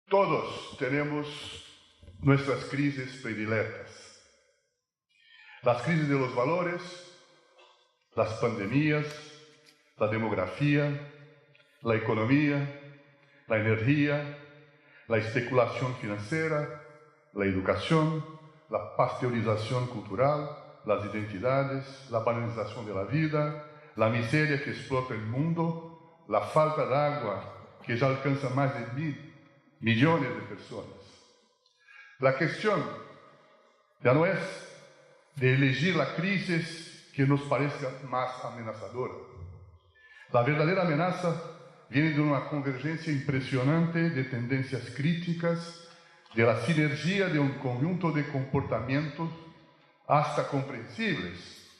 Todos tenemos nuestras crisis predilectas. Las crisis de los valores, las pandemias, la demografía, la economía, la energía, la especulación financiera, la educación, la pasteurización cultural, las identidades, la banalización de la vida, la miseria que explota el mundo, la falta de agua que ya alcanza más de 1.000 millones de personas. La cuestión ya no es de elegir la crisis que nos parezca más amenazadora. La verdadera amenaza viene de una convergencia impresionante de tendencias críticas, de la sinergia de un conjunto de comportamientos hasta comprensibles,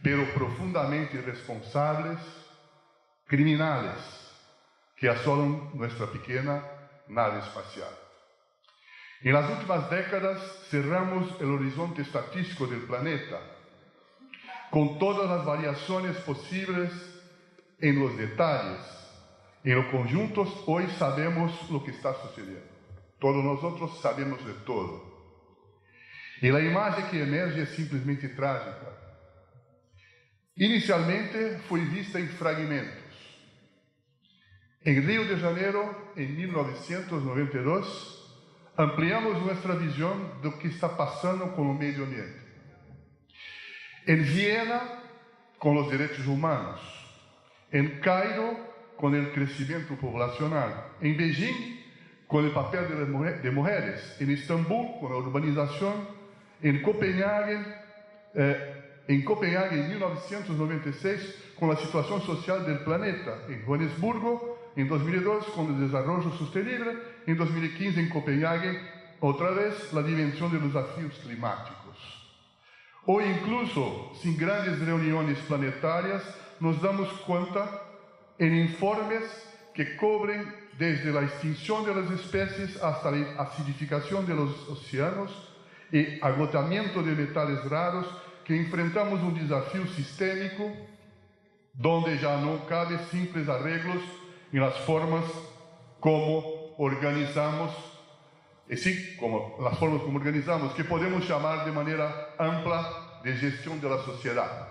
pero profundamente irresponsables, criminales, que asolan nuestra pequeña nave espacial. En las últimas décadas cerramos el horizonte estatístico del planeta, con todas las variaciones posibles en los detalles. En los conjuntos hoy sabemos lo que está sucediendo. Todos nosotros sabemos de todo. Y la imagen que emerge es simplemente trágica. Inicialmente fue vista en fragmentos. En Río de Janeiro, en 1992, ampliamos nuestra visión de lo que está pasando con el medio ambiente. En Viena, con los derechos humanos. En Cairo, con el crecimiento poblacional. En Beijing, con el papel de mujeres. En Estambul, con la urbanización. En Copenhague, en 1996, con la situación social del planeta. En Johannesburgo, en 2002, con el desarrollo sostenible. En 2015, en Copenhague, otra vez, la dimensión de los desafíos climáticos. Hoy, incluso, sin grandes reuniones planetarias, nos damos cuenta en informes que cubren desde la extinción de las especies hasta la acidificación de los océanos y agotamiento de metales raros, que enfrentamos un desafío sistémico donde ya no cabe simples arreglos en las formas como organizamos, que podemos llamar de manera amplia de gestión de la sociedad.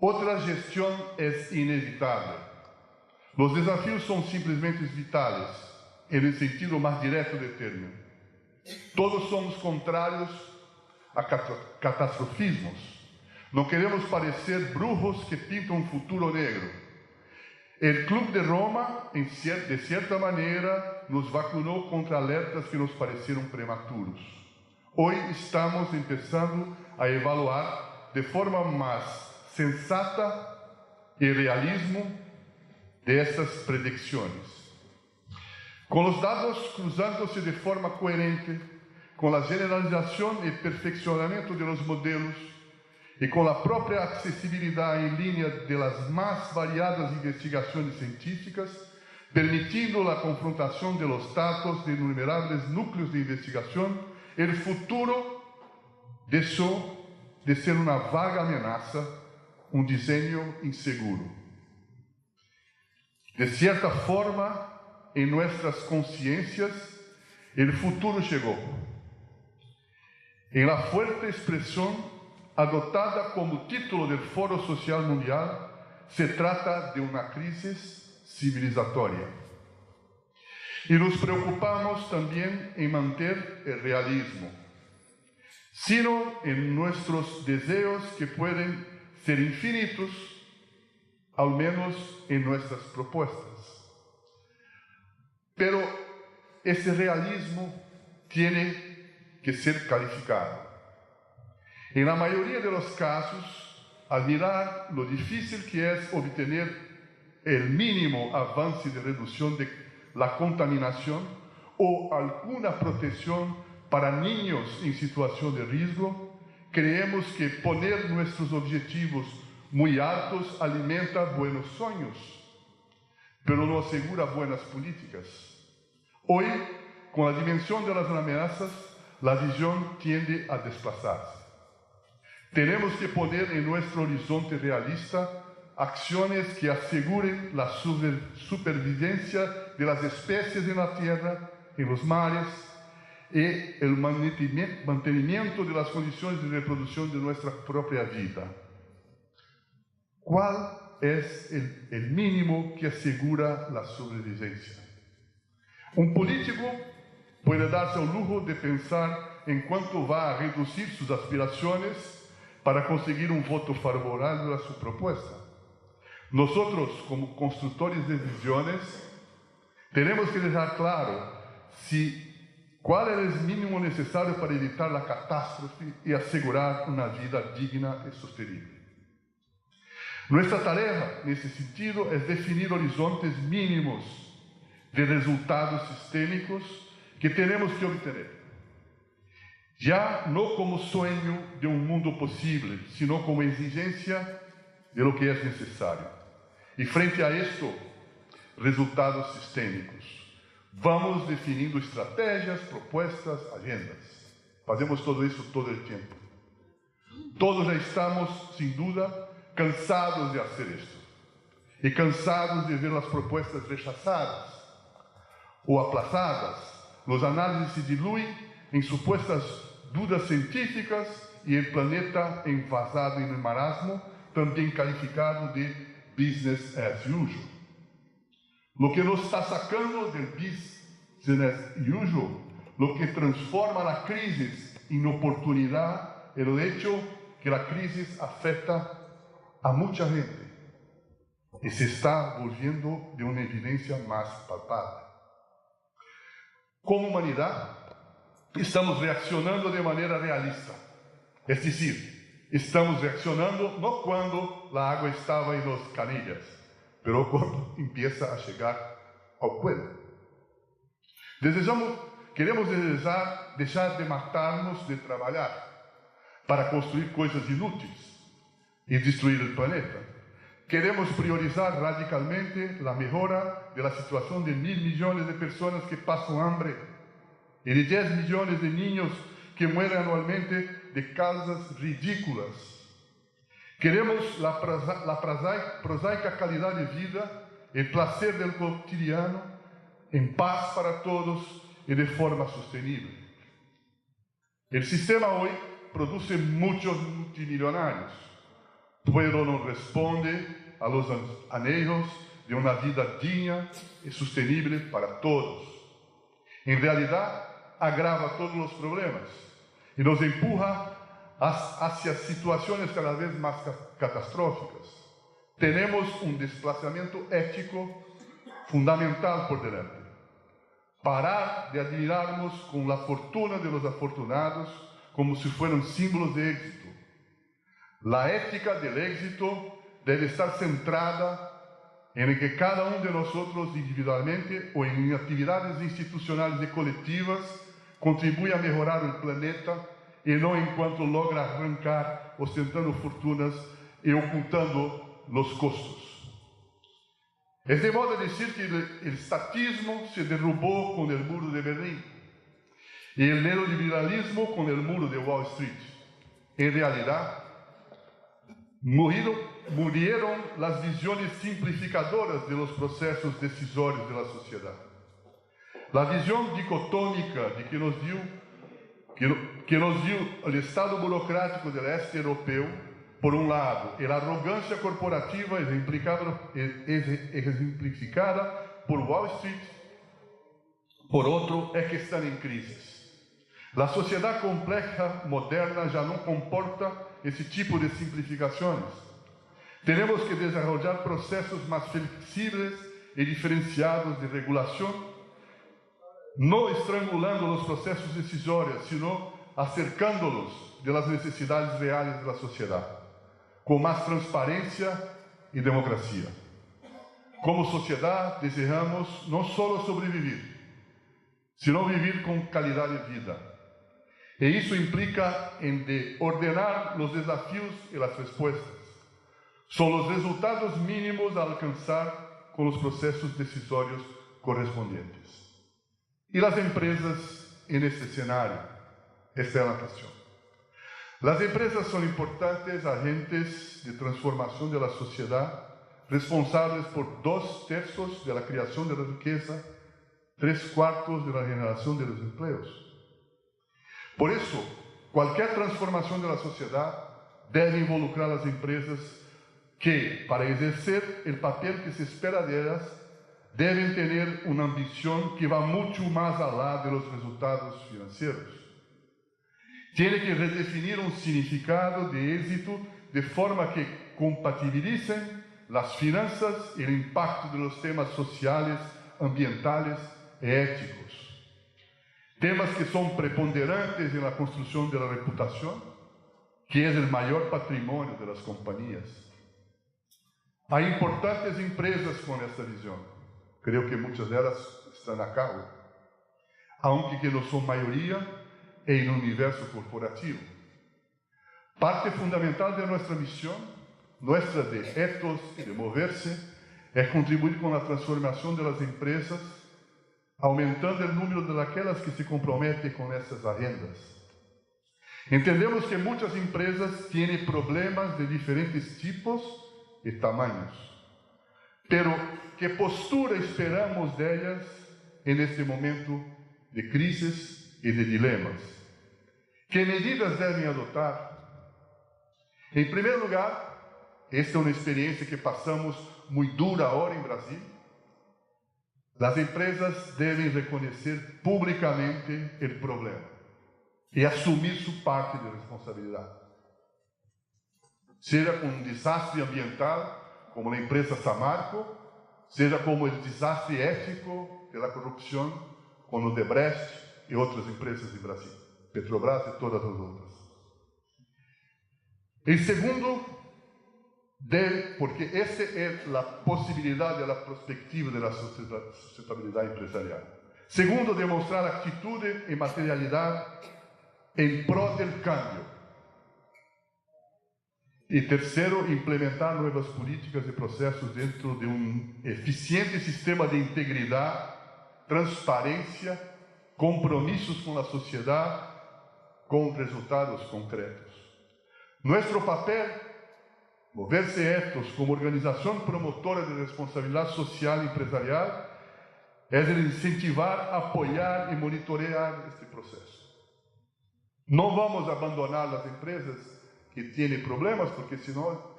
Otra gestión es inevitable. Los desafíos son simplemente vitales, en el sentido más directo del término. Todos somos contrarios a catastrofismos. No queremos parecer brujos que pintan un futuro negro. El Club de Roma, de cierta manera, nos vacunó contra alertas que nos parecieron prematuros. Hoy estamos empezando a evaluar de forma más sensata y realismo de estas predicciones. Con los datos cruzándose de forma coherente, con la generalización y perfeccionamiento de los modelos y con la propia accesibilidad en línea de las más variadas investigaciones científicas, permitiendo la confrontación de los datos de innumerables núcleos de investigación, el futuro dejó de ser una vaga amenaza, un diseño inseguro. De cierta forma, en nuestras conciencias, el futuro llegó. En la fuerte expresión adoptada como título del Foro Social Mundial, se trata de una crisis civilizatoria. Y nos preocupamos también en mantener el realismo, sino en nuestros deseos que pueden ser infinitos, al menos en nuestras propuestas. Pero ese realismo tiene que ser calificado. En la mayoría de los casos, al mirar lo difícil que es obtener el mínimo avance de reducción de la contaminación o alguna protección para niños en situación de riesgo, creemos que poner nuestros objetivos muy altos alimenta buenos sueños, pero no asegura buenas políticas. Hoy, con la dimensión de las amenazas, la visión tiende a desplazarse. Tenemos que poner en nuestro horizonte realista acciones que aseguren la supervivencia de las especies en la tierra, en los mares, y el mantenimiento de las condiciones de reproducción de nuestra propia vida. ¿Cuál es el mínimo que asegura la sobrevivencia? Un político puede darse el lujo de pensar en cuánto va a reducir sus aspiraciones para conseguir un voto favorable a su propuesta. Nosotros, como constructores de visiones, tenemos que dejar claro cuál es el mínimo necesario para evitar la catástrofe y asegurar una vida digna y sostenible. Nuestra tarea, en ese sentido, es definir horizontes mínimos de resultados sistémicos que tenemos que obtener. Ya no como sueño de un mundo posible, sino como exigencia de lo que es necesario. Y frente a esto, resultados sistémicos. Vamos definindo estrategias, propuestas, agendas. Fazemos todo isso todo o tempo. Todos já estamos, sin duda, cansados de hacer esto. Y cansados de ver las propuestas rechazadas o aplazadas. Los análisis se diluyen en supuestas dudas científicas y el planeta envasado en el marasmo, también calificado de business as usual. Lo que nos está sacando del business as usual, lo que transforma la crisis en oportunidad, es el hecho que la crisis afecta a mucha gente y se está volviendo de una evidencia más palpable. Como humanidad, estamos reaccionando de manera realista. Es decir, estamos reaccionando no cuando la agua estaba en las canillas, pero cuando empieza a llegar al cuello. Queremos dejar de matarnos de trabajar para construir cosas inútiles y destruir el planeta. Queremos priorizar radicalmente la mejora de la situación de 1.000 millones de personas que pasan hambre y de 10 millones de niños que mueren anualmente de causas ridículas. Queremos la prosaica calidad de vida, el placer del cotidiano, en paz para todos y de forma sostenible. El sistema hoy produce muchos multimillonarios, pero no responde a los anhelos de una vida digna y sostenible para todos. En realidad, agrava todos los problemas y nos empuja hacia situaciones cada vez más catastróficas. Tenemos un desplazamiento ético fundamental por delante. Parar de admirarnos con la fortuna de los afortunados como si fueran símbolos de éxito. La ética del éxito debe estar centrada en que cada uno de nosotros individualmente o en actividades institucionales y colectivas contribuya a mejorar el planeta y no en cuanto logra arrancar ostentando fortunas y ocultando los costos. Es de modo decir que el estatismo se derrubó con el muro de Berlín y el neoliberalismo con el muro de Wall Street. En realidad, murieron las visiones simplificadoras de los procesos decisorios de la sociedad. La visión dicotómica de que nos dio el Estado burocrático del este europeo, por un lado, y la arrogancia corporativa ejemplificada por Wall Street, por otro, es que están en crisis. La sociedad compleja moderna ya no comporta ese tipo de simplificaciones. Tenemos que desarrollar procesos más flexibles y diferenciados de regulación, no estrangulando los procesos decisorios, sino acercándolos de las necesidades reales de la sociedad, con más transparencia y democracia. Como sociedad deseamos no solo sobrevivir, sino vivir con calidad de vida. Y eso implica en de ordenar los desafíos y las respuestas. Son los resultados mínimos a alcanzar con los procesos decisorios correspondientes. Y las empresas en este escenario, esta es la cuestión. Las empresas son importantes agentes de transformación de la sociedad responsables por 2/3 de la creación de la riqueza, 3/4 de la generación de los empleos. Por eso, cualquier transformación de la sociedad debe involucrar a las empresas que, para ejercer el papel que se espera de ellas, deben tener una ambición que va mucho más allá de los resultados financieros. Tiene que redefinir un significado de éxito de forma que compatibilicen las finanzas y el impacto de los temas sociales, ambientales y éticos. Temas que son preponderantes en la construcción de la reputación, que es el mayor patrimonio de las compañías. Hay importantes empresas con esta visión. Creo que muchas de ellas están a cabo, aunque que no son mayoría en el universo corporativo. Parte fundamental de nuestra misión, nuestra de ethos y de moverse, es contribuir con la transformación de las empresas, aumentando el número de aquellas que se comprometen con estas agendas. Entendemos que muchas empresas tienen problemas de diferentes tipos y tamaños, pero ¿qué postura esperamos de ellas en este momento de crisis y de dilemas? ¿Qué medidas deben adoptar? En primer lugar, esta es una experiencia que pasamos muy dura ahora en Brasil. Las empresas deben reconocer públicamente el problema y asumir su parte de responsabilidad. Sea con un desastre ambiental, como la empresa Samarco, sea como el desastre ético de la corrupción con Odebrecht y otras empresas de Brasil, Petrobras y todas las otras. El segundo, porque esta es la posibilidad de la perspectiva de la sustentabilidad empresarial. Segundo, demostrar actitud y materialidad en pro del cambio. Y tercero, implementar nuevas políticas y procesos dentro de un eficiente sistema de integridad, transparencia, compromisos con la sociedad, con resultados concretos. Nuestro papel, Moverse Ethos, como organización promotora de responsabilidad social empresarial, es el incentivar, apoyar y monitorear este proceso. No vamos a abandonar las empresas que tienen problemas, porque si no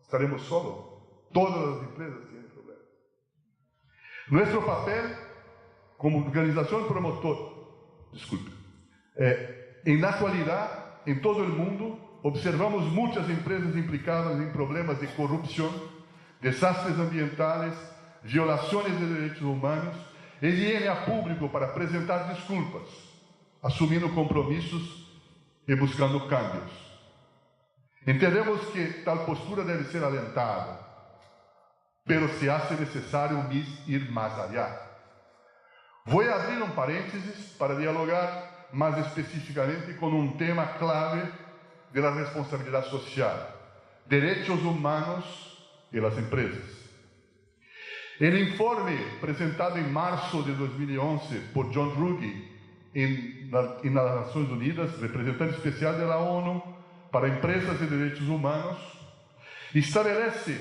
estaremos solos. Todas las empresas tienen problemas. Nuestro papel como organización promotora, en la actualidad, en todo el mundo, observamos muchas empresas implicadas en problemas de corrupción, desastres ambientales, violaciones de derechos humanos, y vienen a público para presentar disculpas, asumiendo compromisos y buscando cambios. Entendemos que tal postura debe ser alentada, pero se hace necesario ir más allá. Voy a abrir un paréntesis para dialogar más específicamente con un tema clave de la responsabilidad social, derechos humanos y las empresas. El informe presentado en marzo de 2011 por John Ruggie en las Naciones Unidas, representante especial de la ONU para empresas y derechos humanos, establece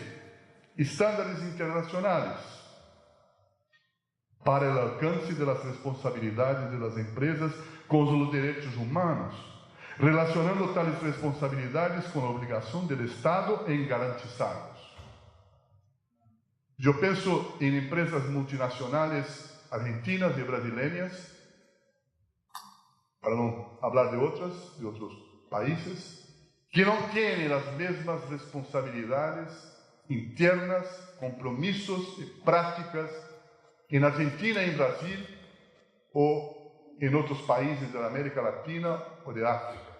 estándares internacionales para el alcance de las responsabilidades de las empresas con los derechos humanos, relacionando tales responsabilidades con la obligación del Estado en garantizarlos. Yo pienso en empresas multinacionales argentinas y brasileñas, para no hablar de otros países, que no tienen las mismas responsabilidades internas, compromisos y prácticas en Argentina y en Brasil o en otros países de la América Latina o de África.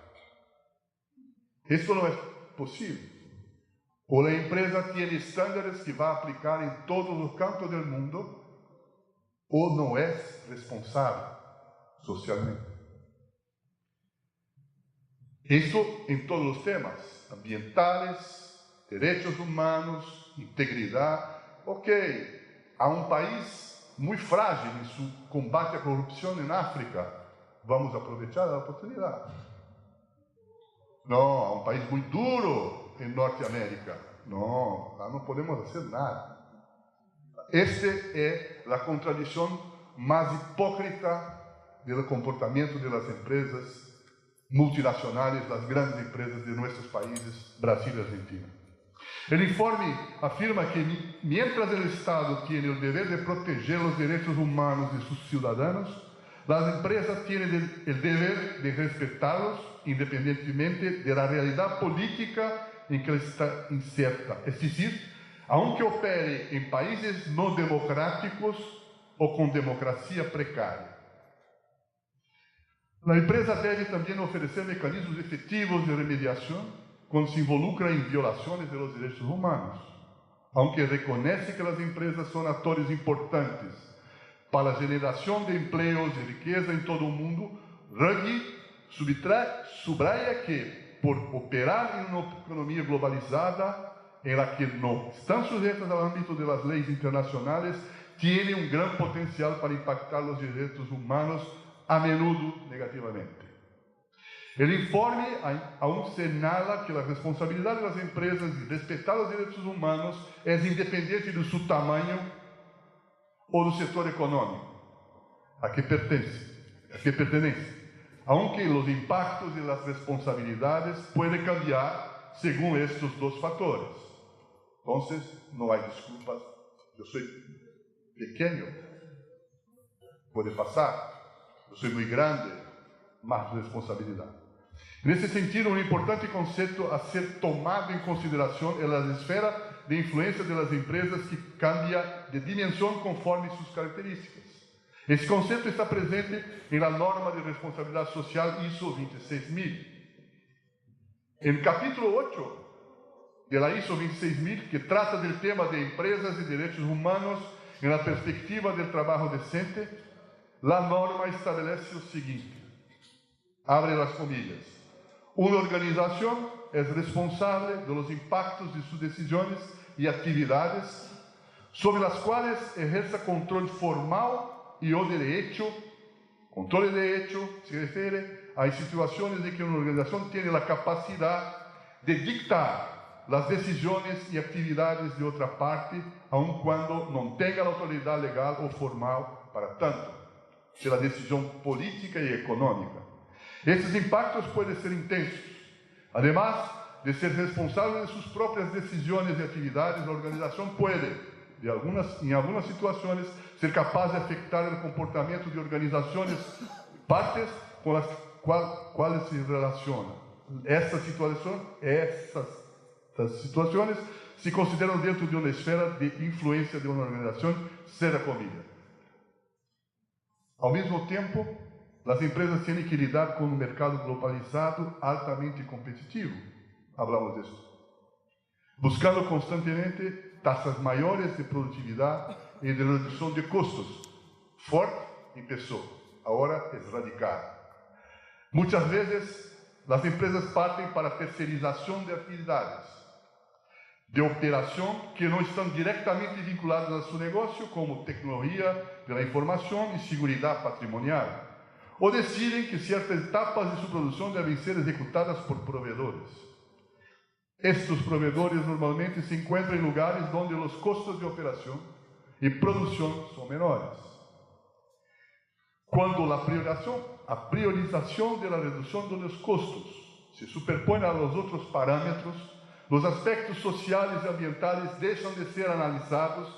Esto no es posible. O la empresa tiene estándares que va a aplicar en todos los campos del mundo, o no es responsable socialmente. Esto en todos los temas, ambientales, derechos humanos, integridad. Ok, a un país muy frágil en su combate a corrupción en África, vamos a aprovechar la oportunidad. No, a un país muy duro en Norteamérica, No, lá no podemos hacer nada. Esta es la contradicción más hipócrita del comportamiento de las empresas multinacionales, las grandes empresas de nuestros países, Brasil y Argentina. El informe afirma que mientras el Estado tiene el deber de proteger los derechos humanos de sus ciudadanos, las empresas tienen el deber de respetarlos independientemente de la realidad política en que está inserta. Es decir, aunque opere en países no democráticos o con democracia precaria. La empresa debe también ofrecer mecanismos efectivos de remediación cuando se involucra en violaciones de los derechos humanos, aunque reconoce que las empresas son actores importantes para la generación de empleos y riqueza en todo el mundo. Ruggie subraya que, por operar en una economía globalizada en la que no están sujetas al ámbito de las leyes internacionales, tiene un gran potencial para impactar los derechos humanos, a menudo negativamente. El informe aún señala que la responsabilidad de las empresas de respetar los derechos humanos es independiente de su tamaño o del sector económico a que pertenece, aunque los impactos y las responsabilidades pueden cambiar según estos dos factores. Entonces, no hay disculpas. Yo soy pequeño, puede pasar. Yo soy muy grande, más responsabilidad. En ese sentido, un importante concepto a ser tomado en consideración es la esfera de influencia de las empresas que cambia de dimensión conforme sus características. Esse conceito está presente em la norma de responsabilidade social ISO 26000. En capítulo 8 de la ISO 26000, que trata del tema de empresas y derechos humanos en la perspectiva del trabajo decente, la norma establece lo siguiente, abre las comillas: una organización es responsable de los impactos de sus decisiones y actividades sobre las cuales ejerza control formal y o de hecho. Control de hecho se refiere a situaciones en que una organización tiene la capacidad de dictar las decisiones y actividades de otra parte, aun cuando no tenga la autoridad legal o formal para tanto, de la decisión política y económica. Estos impactos pueden ser intensos. Además de ser responsable de sus propias decisiones y actividades, la organización puede, en algunas situaciones, ser capaz de afectar el comportamiento de organizaciones, partes con las cuales se relaciona. Estas situaciones se consideran dentro de una esfera de influencia de una organización, cierra comillas. Al mismo tiempo, las empresas tienen que lidiar con un mercado globalizado altamente competitivo. Hablamos de eso. Buscando constantemente tasas mayores de productividad y de reducción de costos. Ford empezó, ahora es radical. Muchas veces las empresas parten para tercerización de actividades de operación que no están directamente vinculadas a su negocio, como tecnología de la información y seguridad patrimonial, o deciden que ciertas etapas de su producción deben ser ejecutadas por proveedores. Estos proveedores normalmente se encuentran en lugares donde los costos de operación y producción son menores. Cuando la priorización de la reducción de los costos se superpone a los otros parámetros, los aspectos sociales y ambientales dejan de ser analizados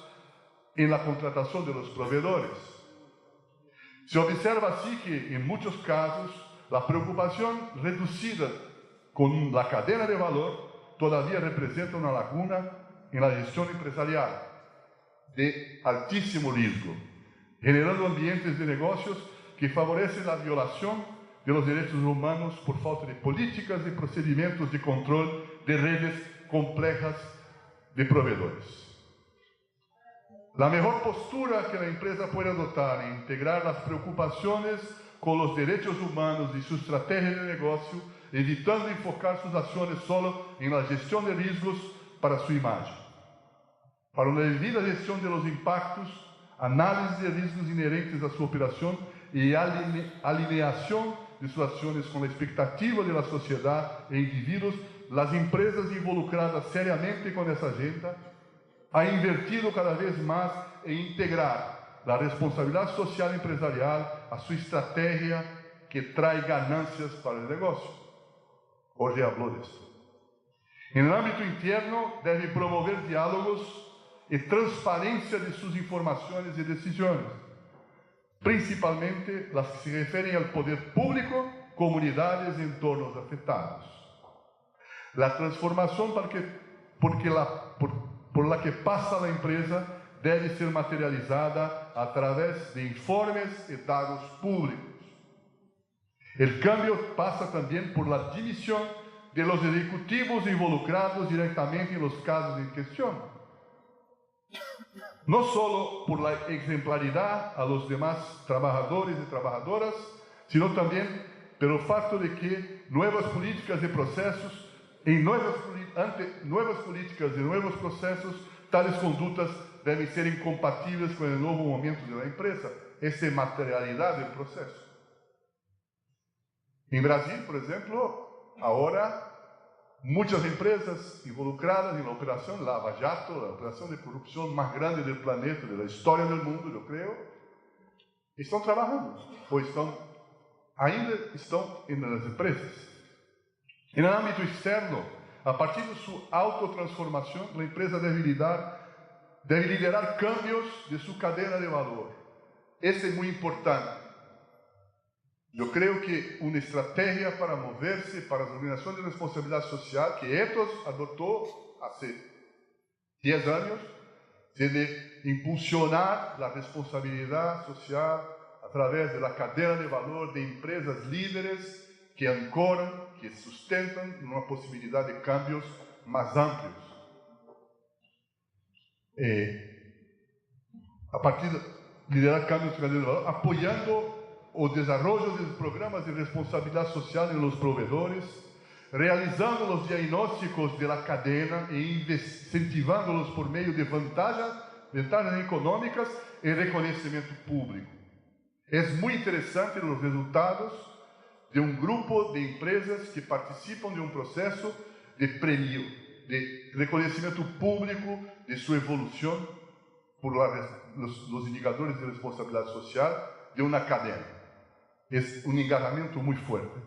en la contratación de los proveedores. Se observa así que, en muchos casos, la preocupación reducida con la cadena de valor todavía representa una laguna en la gestión empresarial de altísimo riesgo, generando ambientes de negocios que favorecen la violación de los derechos humanos por falta de políticas y procedimientos de control de redes complejas de proveedores. La mejor postura que la empresa puede adoptar es integrar las preocupaciones con los derechos humanos y su estrategia de negocio, evitando enfocar sus acciones solo en la gestión de riesgos para su imagen. Para una debida gestión de los impactos, análisis de riesgos inherentes a su operación y alineación de sus acciones con la expectativa de la sociedad e individuos, las empresas involucradas seriamente con esa agenda han invertido cada vez más en integrar la responsabilidad social empresarial a su estrategia que trae ganancias para el negocio. Jorge habló de esto. En el ámbito interno, debe promover diálogos y transparencia de sus informaciones y decisiones, principalmente las que se refieren al poder público, comunidades y entornos afectados. La transformación por la que pasa la empresa debe ser materializada a través de informes y datos públicos. El cambio pasa también por la dimisión de los ejecutivos involucrados directamente en los casos en cuestión. No solo por la ejemplaridad a los demás trabajadores y trabajadoras, sino también por el facto de que nuevas políticas y procesos, ante nuevas políticas y nuevos procesos, tales conductas deben ser incompatibles con el nuevo momento de la empresa. Esa es materialidad del proceso. En Brasil, por ejemplo, ahora muchas empresas involucradas en la operación Lava Jato, la operación de corrupción más grande del planeta, de la historia del mundo, yo creo, están trabajando, o ainda están en las empresas. En el ámbito externo, a partir de su autotransformación, la empresa debe liderar cambios de su cadena de valor. Eso es muy importante. Yo creo que una estrategia para moverse para la organización de responsabilidad social que Ethos adoptó hace 10 años, debe impulsionar la responsabilidad social a través de la cadena de valor de empresas líderes que ancoran, que sustentan una posibilidad de cambios más amplios. A partir de liderar cambios en cadena de valor, apoyando o desarrollo de programas de responsabilidad social en los proveedores, realizando los diagnósticos de la cadena e incentivándolos por medio de vantagens económicas y reconocimiento público. Es muy interesante los resultados de un grupo de empresas que participan de un proceso de premio, de reconocimiento público de su evolución por los indicadores de responsabilidad social de una cadena. Es un engajamiento muy fuerte.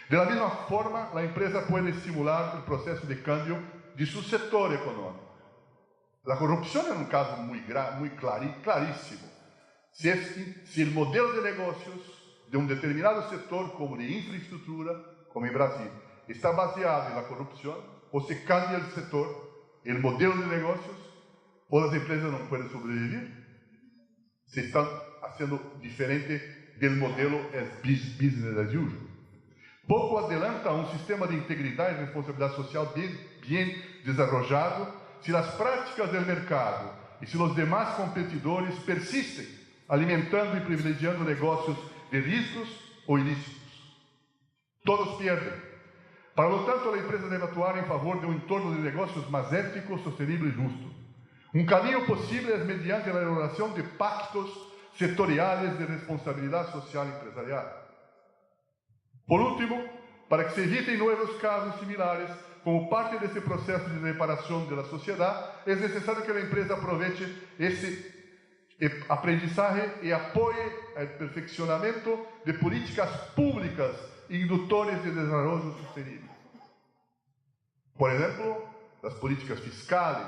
De la misma forma, la empresa puede estimular el proceso de cambio de su sector económico. La corrupción es un caso muy clarísimo. Si el modelo de negocios de un determinado sector, como de infraestructura, como en Brasil, está baseado en la corrupción, o se cambia el sector, el modelo de negocios, o las empresas no pueden sobrevivir. Se están haciendo diferente del modelo business as usual. Poco adelanta un sistema de integridad y responsabilidad social bien desarrollado si las prácticas del mercado y si los demás competidores persisten alimentando y privilegiando negocios de riesgos o ilícitos. Todos pierden. Para lo tanto, la empresa debe actuar en favor de un entorno de negocios más ético, sostenible y justo. Un camino posible es mediante la elaboración de pactos sectoriales de responsabilidad social empresarial. Por último, para que se eviten nuevos casos similares, como parte de este proceso de reparación de la sociedad, es necesario que la empresa aproveche ese aprendizaje y apoye el perfeccionamiento de políticas públicas inductores de desarrollo sostenible. Por ejemplo, las políticas fiscales,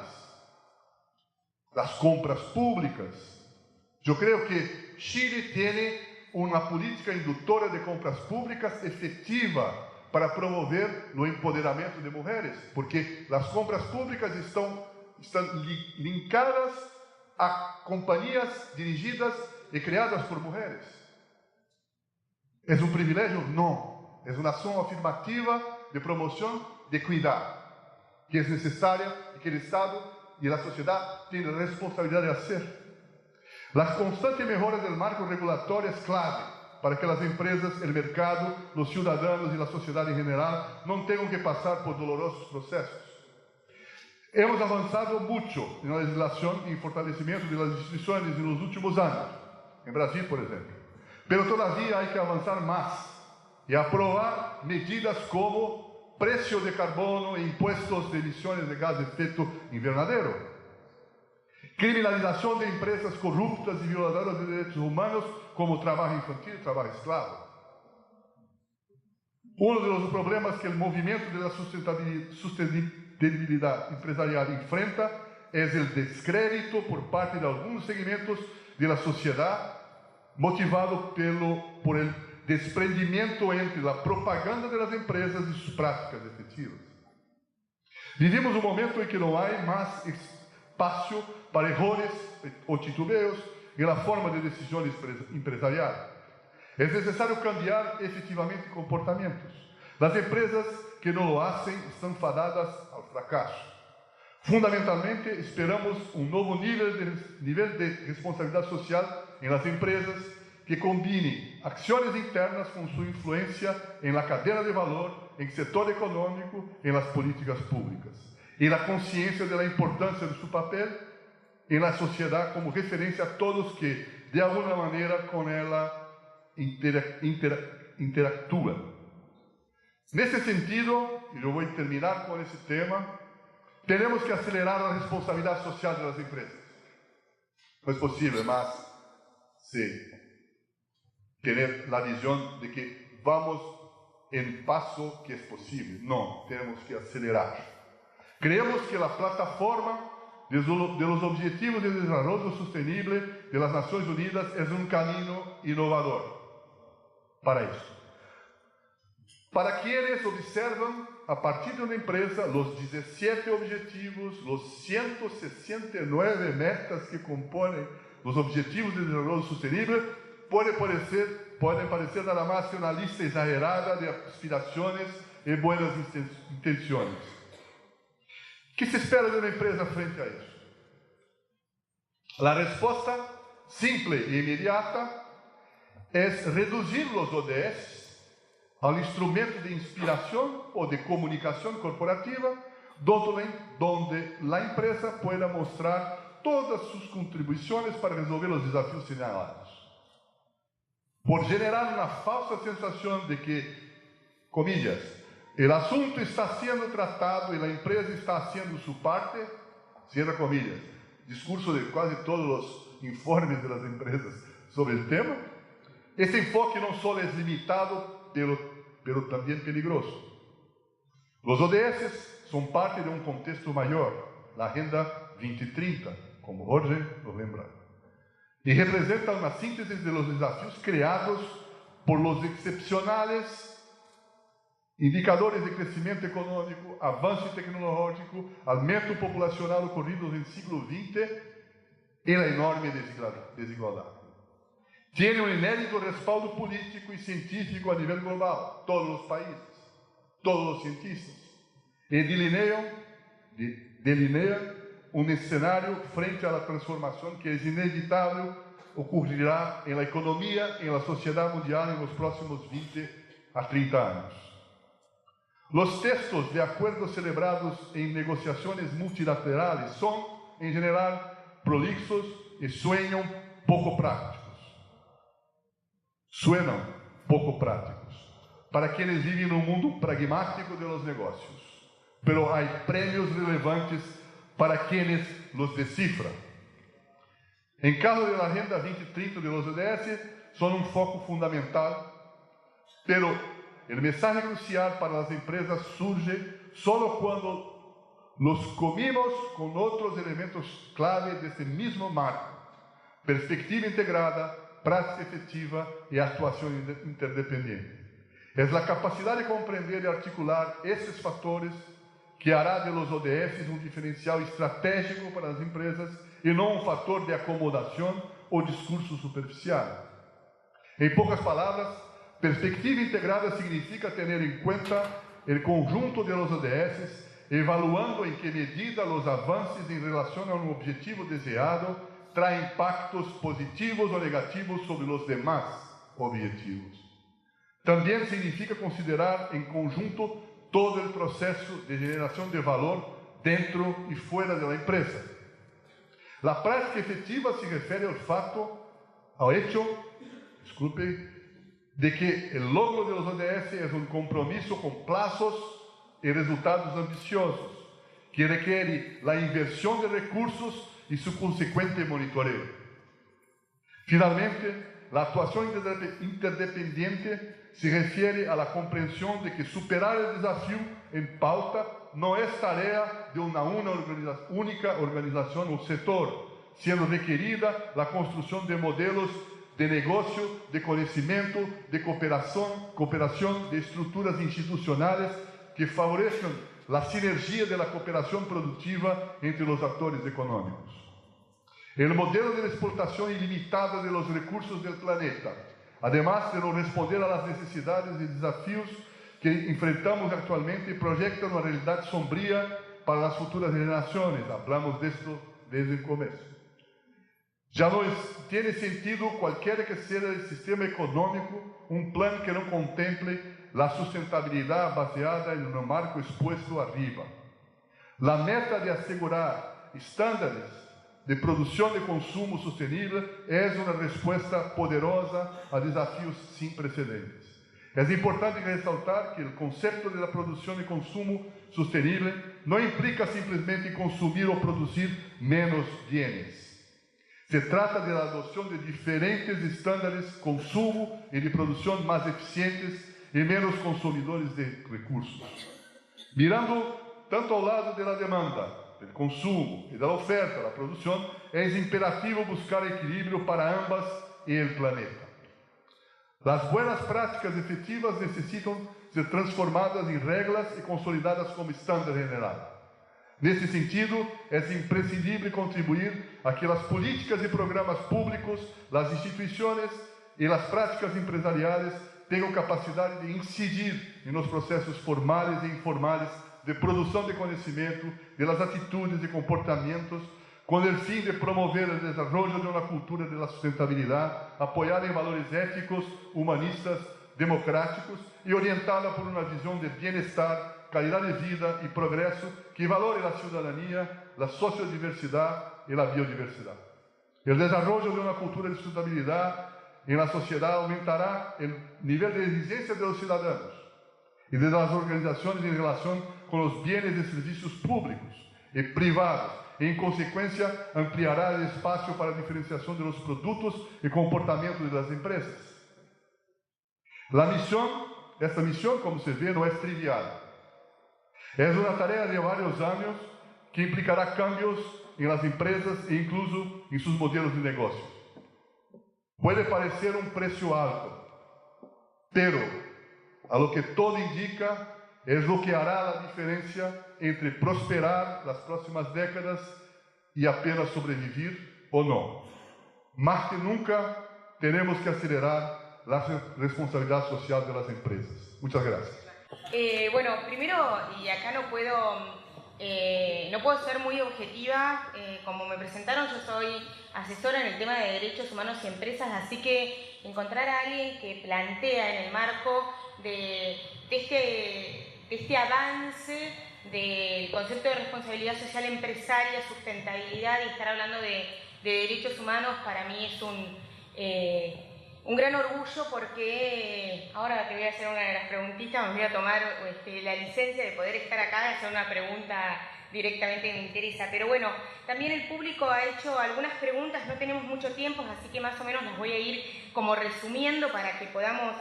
las compras públicas. Yo creo que Chile tiene una política inductora de compras públicas efectiva para promover el empoderamiento de mujeres, porque las compras públicas están linkadas a compañías dirigidas y creadas por mujeres. ¿Es un privilegio? No. Es una acción afirmativa de promoción de cuidado, que es necesaria y que el Estado y la sociedad tienen la responsabilidad de hacer. La constante mejora del marco regulatorio es clave para que las empresas, el mercado, los ciudadanos y la sociedad en general no tengan que pasar por dolorosos procesos. Hemos avanzado mucho en la legislación y fortalecimiento de las instituciones en los últimos años, en Brasil, por ejemplo. Pero todavía hay que avanzar más y aprobar medidas como precio de carbono e impuestos de emisiones de gas de efecto invernadero. Criminalización de empresas corruptas y violadoras de derechos humanos como trabajo infantil y trabajo esclavo. Uno de los problemas que el movimiento de la sustentabilidad empresarial enfrenta es el descrédito por parte de algunos segmentos de la sociedad motivado por el desprendimiento entre la propaganda de las empresas y sus prácticas efectivas. Vivimos un momento en que no hay más espacio para errores o titubeos en la forma de decisión empresarial. Es necesario cambiar efectivamente comportamientos. Las empresas que no lo hacen están fadadas al fracaso. Fundamentalmente, esperamos un nuevo nivel de responsabilidad social en las empresas que combine acciones internas con su influencia en la cadena de valor, en el sector económico, en las políticas públicas, y la conciencia de la importancia de su papel en la sociedad como referencia a todos que de alguna manera con ella interactúan. En ese sentido, y yo voy a terminar con ese tema, tenemos que acelerar la responsabilidad social de las empresas. No es posible más tener la visión de que vamos en paso que es posible. No, tenemos que acelerar. Creemos que la plataforma de los Objetivos de Desarrollo Sostenible de las Naciones Unidas es un camino innovador para eso. Para quienes observan a partir de una empresa los 17 objetivos, los 169 metas que componen los Objetivos de Desarrollo Sostenible, pueden parecer nada más que una lista exagerada de aspiraciones y buenas intenciones. ¿Qué se espera de una empresa frente a eso? La respuesta simple e inmediata es reducir los ODS al instrumento de inspiración o de comunicación corporativa, donde la empresa pueda mostrar todas sus contribuciones para resolver los desafíos señalados. Por generar una falsa sensación de que, comillas, el asunto está siendo tratado y la empresa está haciendo su parte, cierra comillas, discurso de casi todos los informes de las empresas sobre el tema. Este enfoque no solo es limitado, pero también peligroso. Los ODS son parte de un contexto mayor, la Agenda 2030, como Jorge nos lembra, y representa una síntesis de los desafíos creados por los excepcionales indicadores de crescimento econômico, avanço tecnológico, aumento populacional ocorridos en el siglo XX y la enorme desigualdad. Tiene un inédito respaldo político y científico a nivel global, todos los países, todos los cientistas, y delinea un escenario frente a la transformación que es inevitable ocurrirá en la economía y en la sociedad mundial en los próximos 20 a 30 años. Los textos de acuerdos celebrados en negociaciones multilaterales son, en general, prolixos y suenan poco prácticos. Para quienes viven en un mundo pragmático de los negocios, pero hay premios relevantes para quienes los descifran. En caso de la Agenda 2030 de los ODS, son un foco fundamental, pero el mensaje crucial para las empresas surge solo cuando los comimos con otros elementos clave de este mismo marco: perspectiva integrada, práctica efectiva y actuación interdependiente. Es la capacidad de comprender y articular esses factores que hará de los ODS un diferencial estratégico para las empresas y no un factor de acomodación o discurso superficial. En pocas palabras, perspectiva integrada significa tener en cuenta el conjunto de los ODS, evaluando en qué medida los avances en relación a un objetivo deseado traen impactos positivos o negativos sobre los demás objetivos. También significa considerar en conjunto todo el proceso de generación de valor dentro y fuera de la empresa. La práctica efectiva se refiere al hecho, de que el logro de los ODS es un compromiso con plazos y resultados ambiciosos, que requiere la inversión de recursos y su consecuente monitoreo. Finalmente, la actuación interdependiente se refiere a la comprensión de que superar el desafío en pauta no es tarea de una única organización o sector, siendo requerida la construcción de modelos de negocio, de conocimiento, de cooperación, de estructuras institucionales que favorezcan la sinergia de la cooperación productiva entre los actores económicos. El modelo de la explotación ilimitada de los recursos del planeta, además de no responder a las necesidades y desafíos que enfrentamos actualmente, proyecta una realidad sombría para las futuras generaciones. Hablamos de esto desde el comienzo. Ya no tiene sentido, cualquiera que sea el sistema económico, un plan que no contemple la sustentabilidad baseada en un marco expuesto arriba. La meta de asegurar estándares de producción y consumo sostenible es una respuesta poderosa a desafíos sin precedentes. Es importante resaltar que el concepto de la producción y consumo sostenible no implica simplemente consumir o producir menos bienes. Se trata de la adopción de diferentes estándares de consumo y de producción más eficientes y menos consumidores de recursos. Mirando tanto al lado de la demanda, del consumo y de la oferta, la producción, es imperativo buscar equilibrio para ambas y el planeta. Las buenas prácticas efectivas necesitan ser transformadas en reglas y consolidadas como estándar general. Nesse sentido, é imprescindível contribuir a que as políticas e programas públicos, as instituições e as práticas empresariais tenham capacidade de incidir nos processos formais e informais de produção de conhecimento, das atitudes e comportamentos, com o fim de promover o desenvolvimento de uma cultura de sustentabilidade, apoiada em valores éticos, humanistas, democráticos e orientada por uma visão de bem-estar, calidad de vida y progreso que valore la ciudadanía, la sociodiversidad y la biodiversidad. El desarrollo de una cultura de sustentabilidad en la sociedad aumentará el nivel de exigencia de los ciudadanos y de las organizaciones en relación con los bienes y servicios públicos y privados, y en consecuencia ampliará el espacio para la diferenciación de los productos y comportamientos de las empresas. Esta misión, como se ve, no es trivial. Es una tarea de varios años que implicará cambios en las empresas e incluso en sus modelos de negocio. Puede parecer un precio alto, pero a lo que todo indica es lo que hará la diferencia entre prosperar las próximas décadas y apenas sobrevivir o no. Más que nunca tenemos que acelerar la responsabilidad social de las empresas. Muchas gracias. Bueno, primero, y acá no puedo ser muy objetiva, como me presentaron, yo soy asesora en el tema de derechos humanos y empresas, así que encontrar a alguien que plantea en el marco de este avance del concepto de responsabilidad social empresaria, sustentabilidad y estar hablando de derechos humanos, para mí es un gran orgullo, porque ahora te voy a hacer una de las preguntitas, me voy a tomar la licencia de poder estar acá y hacer una pregunta directamente que me interesa. Pero bueno, también el público ha hecho algunas preguntas, no tenemos mucho tiempo, así que más o menos las voy a ir como resumiendo para que podamos,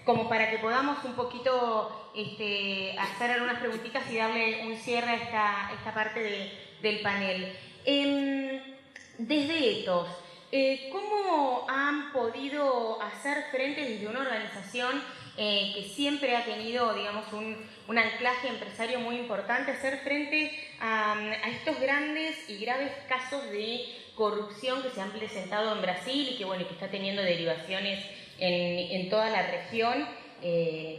como para que podamos un poquito hacer algunas preguntitas y darle un cierre a esta parte del panel. Desde Ethos, ¿cómo han podido hacer frente desde una organización que siempre ha tenido, digamos, un anclaje empresario muy importante, hacer frente a estos grandes y graves casos de corrupción que se han presentado en Brasil y que, bueno, que está teniendo derivaciones en toda la región,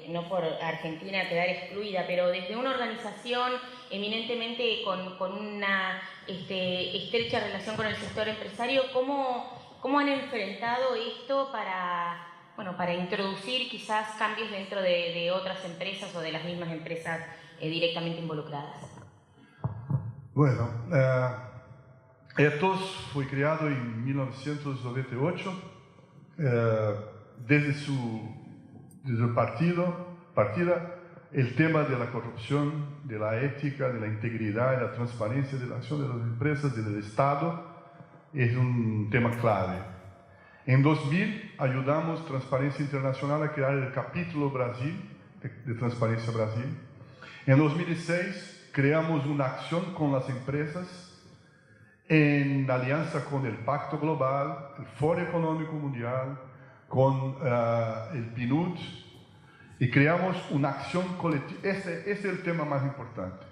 no por Argentina quedar excluida, pero desde una organización eminentemente con una estrecha relación con el sector empresario, ¿cómo han enfrentado esto para introducir quizás cambios dentro de otras empresas o de las mismas empresas directamente involucradas? Bueno, Ethos fue creado en 1998, desde su partida el tema de la corrupción, de la ética, de la integridad, de la transparencia de la acción de las empresas, del Estado, es un tema clave. En 2000 ayudamos Transparencia Internacional a crear el capítulo Brasil, de Transparencia Brasil. En 2006 creamos una acción con las empresas en alianza con el Pacto Global, el Foro Económico Mundial, con el PNUD, y creamos una acción colectiva. Este es el tema más importante.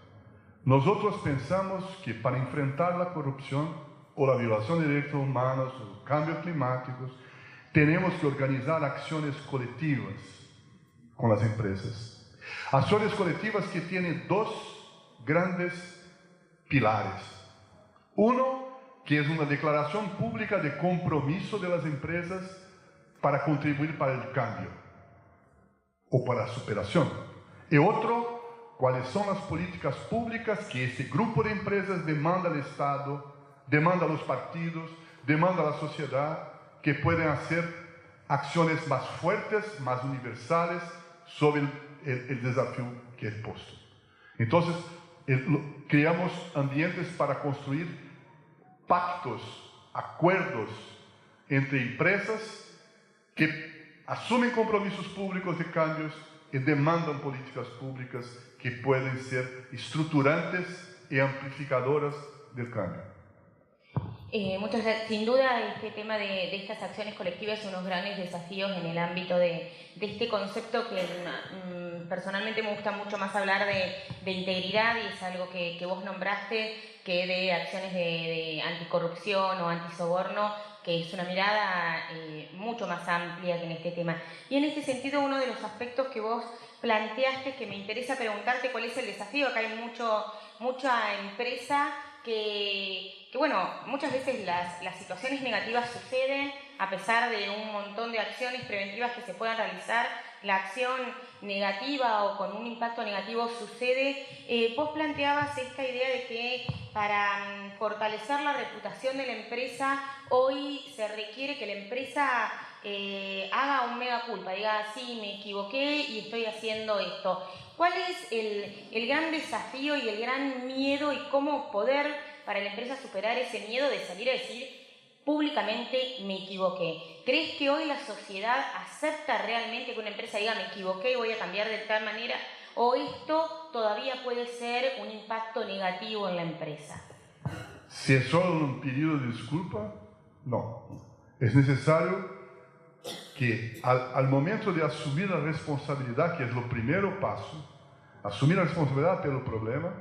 Nosotros pensamos que para enfrentar la corrupción o la violación de derechos humanos o los cambios climáticos, tenemos que organizar acciones colectivas con las empresas. Acciones colectivas que tienen dos grandes pilares. Uno, que es una declaración pública de compromiso de las empresas para contribuir para el cambio o para la superación. Y otro, cuáles son las políticas públicas que ese grupo de empresas demanda al Estado, demanda a los partidos, demanda a la sociedad, que pueden hacer acciones más fuertes, más universales sobre el desafío que es puesto. Entonces, creamos ambientes para construir pactos, acuerdos entre empresas que asumen compromisos públicos de cambios y demandan políticas públicas que pueden ser estructurantes y amplificadoras del cambio. Muchas gracias. Sin duda, este tema de estas acciones colectivas es unos grandes desafíos en el ámbito de este concepto que personalmente me gusta mucho más hablar de integridad, y es algo que vos nombraste, que de acciones de anticorrupción o antisoborno, que es una mirada mucho más amplia que en este tema. Y en este sentido, uno de los aspectos que vos planteaste, que me interesa preguntarte cuál es el desafío. Acá hay mucha empresa que bueno, muchas veces las situaciones negativas suceden a pesar de un montón de acciones preventivas que se puedan realizar. La acción negativa o con un impacto negativo sucede. Vos planteabas esta idea de que para fortalecer la reputación de la empresa, hoy se requiere que la empresa haga un mea culpa, diga, sí, me equivoqué y estoy haciendo esto. ¿Cuál es el gran desafío y el gran miedo, y cómo poder para la empresa superar ese miedo de salir a decir públicamente me equivoqué? ¿Crees que hoy la sociedad acepta realmente que una empresa diga me equivoqué y voy a cambiar de tal manera? ¿O esto todavía puede ser un impacto negativo en la empresa? Si es solo un pedido de disculpa, no. Es necesario que al momento de asumir la responsabilidad, que es lo primero paso, asumir la responsabilidad pelo problema,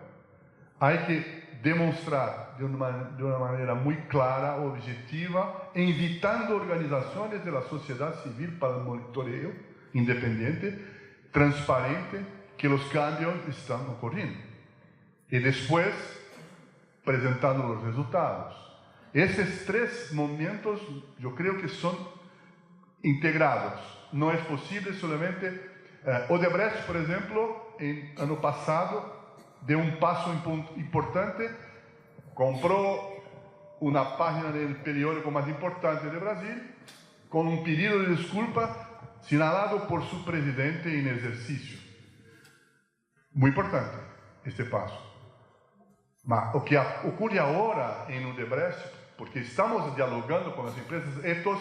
hay que demonstrar de una manera muy clara, objetiva, invitando organizaciones de la sociedad civil para el monitoreo independiente, transparente, que los cambios están ocurriendo. Y después, presentando los resultados. Esos tres momentos yo creo que son integrados. No es posible solamente... Odebrecht, por ejemplo, en año pasado, dio un paso importante, compró una página del periódico más importante de Brasil con un pedido de disculpa señalado por su presidente en ejercicio. Muy importante este paso. Mas o que ocurre ahora en Odebrecht, porque estamos dialogando con las empresas, estos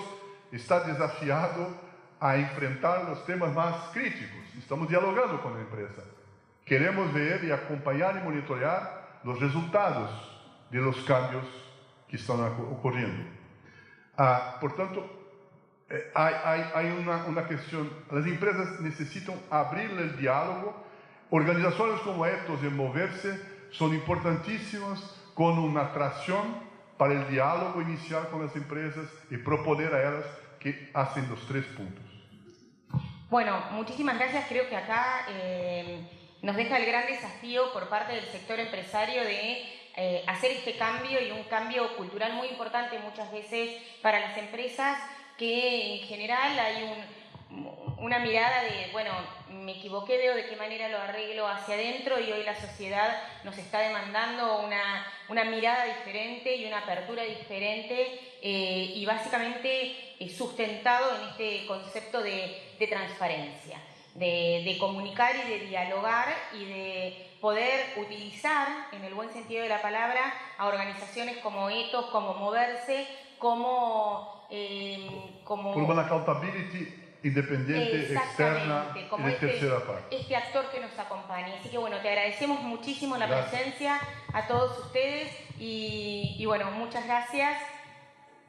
está desafiado a enfrentar los temas más críticos. Estamos dialogando con la empresa. Queremos ver y acompañar y monitorear los resultados de los cambios que están ocurriendo. Por tanto, hay una cuestión. Las empresas necesitan abrir el diálogo. Organizaciones como Ethos y Moverse son importantísimas con una atracción para el diálogo inicial con las empresas y proponer a ellas que hacen los tres puntos. Bueno, muchísimas gracias. Creo que acá nos deja el gran desafío por parte del sector empresario de hacer este cambio, y un cambio cultural muy importante muchas veces para las empresas, que en general hay una mirada de, bueno, me equivoqué, veo de qué manera lo arreglo hacia adentro, y hoy la sociedad nos está demandando una mirada diferente y una apertura diferente, y básicamente sustentado en este concepto de transparencia. de comunicar y de dialogar y de poder utilizar, en el buen sentido de la palabra, a organizaciones como Ethos, como Moverse, como por una accountability independiente, externa y de tercera parte. Este actor que nos acompaña. Así que bueno, te agradecemos muchísimo la presencia a todos ustedes y bueno, muchas gracias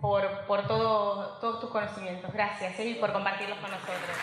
por todos tus conocimientos. Gracias, y por compartirlos con nosotros.